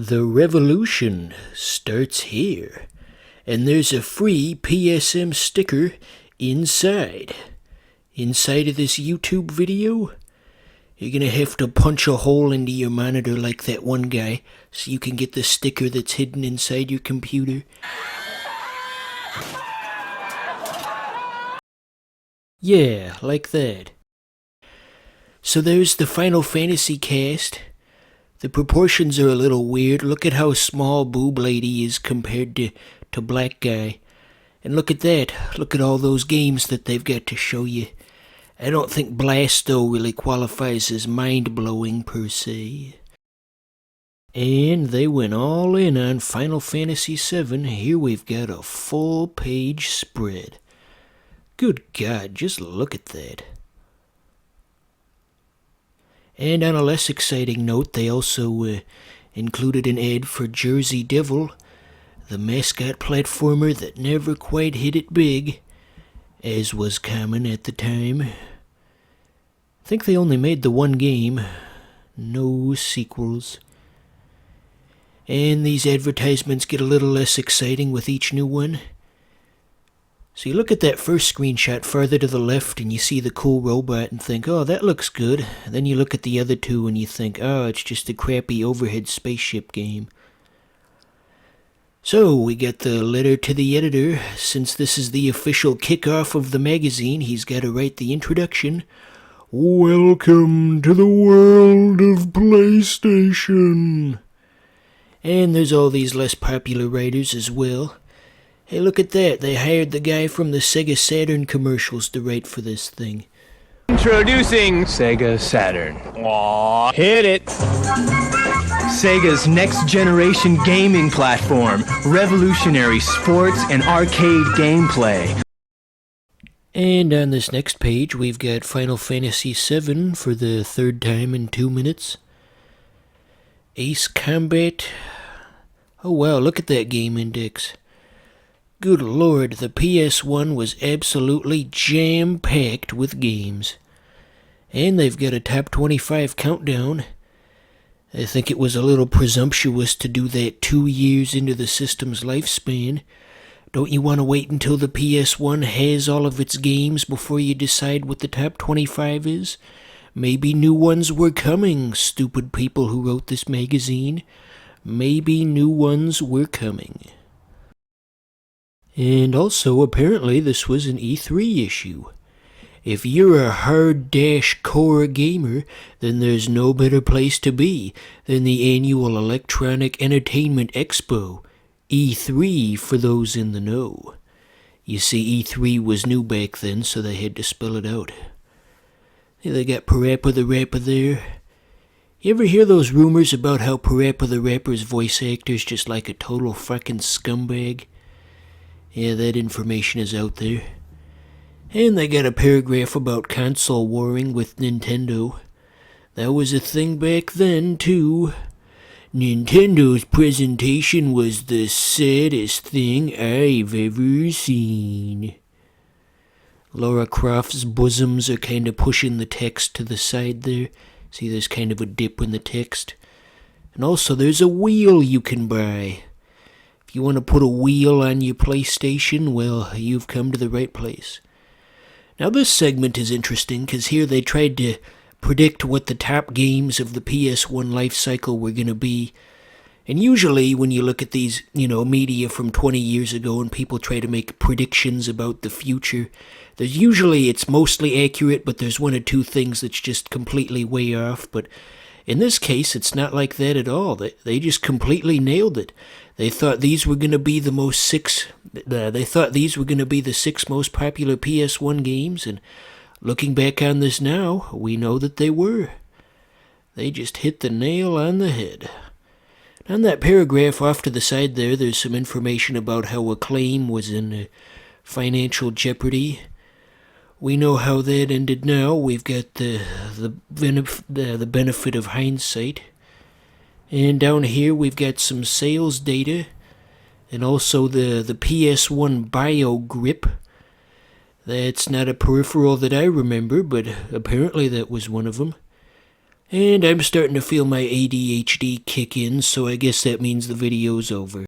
The revolution starts here, and there's a free Psm sticker inside. Inside of this YouTube video, you're gonna have to punch a hole into your monitor like that one guy so you can get the sticker that's hidden inside your computer. Yeah, like that. So there's the Final Fantasy cast. The proportions are a little weird. Look at how small Boob Lady is compared to Black Guy. And look at that. Look at all those games that they've got to show you. I don't think Blasto really qualifies as mind-blowing per se. And they went all in on Final Fantasy VII. Here we've got a full-page spread. Good God, just look at that. And on a less exciting note, they also included an ad for Jersey Devil, the mascot platformer that never quite hit it big, as was common at the time. I think they only made the one game, no sequels. And these advertisements get a little less exciting with each new one. So you look at that first screenshot farther to the left and you see the cool robot and think, oh, that looks good. And then you look at the other two and you think, oh, it's just a crappy overhead spaceship game. So we get the letter to the editor. Since this is the official kickoff of the magazine, he's got to write the introduction. Welcome to the world of PlayStation. And there's all these less popular writers as well. Hey, look at that. They hired the guy from the Sega Saturn commercials to write for this thing. Introducing Sega Saturn. Aww, hit it! Sega's next-generation gaming platform. Revolutionary sports and arcade gameplay. And on this next page, we've got Final Fantasy VII for the third time in 2 minutes. Ace Combat. Oh wow, look at that game index. Good lord, the PS1 was absolutely jam-packed with games. And they've got a top 25 countdown. I think it was a little presumptuous to do that 2 years into the system's lifespan. Don't you want to wait until the PS1 has all of its games before you decide what the top 25 is? Maybe new ones were coming, stupid people who wrote this magazine. Maybe new ones were coming. And also, apparently, this was an E3 issue. If you're a hard-core gamer, then there's no better place to be than the annual Electronic Entertainment Expo, E3 for those in the know. You see, E3 was new back then, so they had to spell it out. They got Parappa the Rapper there. You ever hear those rumors about how Parappa the Rapper's voice actor's just like a total fucking scumbag? Yeah, that information is out there. And they got a paragraph about console warring with Nintendo. That was a thing back then, too. Nintendo's presentation was the saddest thing I've ever seen. Lara Croft's bosoms are kind of pushing the text to the side there. See, there's kind of a dip in the text. And also, there's a wheel you can buy. If you want to put a wheel on your PlayStation, well, you've come to the right place. Now this segment is interesting because here they tried to predict what the top games of the PS1 life cycle were going to be. And usually when you look at these, media from 20 years ago and people try to make predictions about the future, it's mostly accurate, but there's one or two things that's just completely way off. But in this case, it's not like that at all. They just completely nailed it. They thought these were going to be the six most popular PS1 games, and looking back on this now, we know that they were. They just hit the nail on the head. On that paragraph off to the side there's some information about how Acclaim was in financial jeopardy. We know how that ended now. We've got the benefit of hindsight. And down here we've got some sales data and also the PS1 Bio Grip. That's not a peripheral that I remember, but apparently that was one of them. And I'm starting to feel my ADHD kick in, so I guess that means the video's over.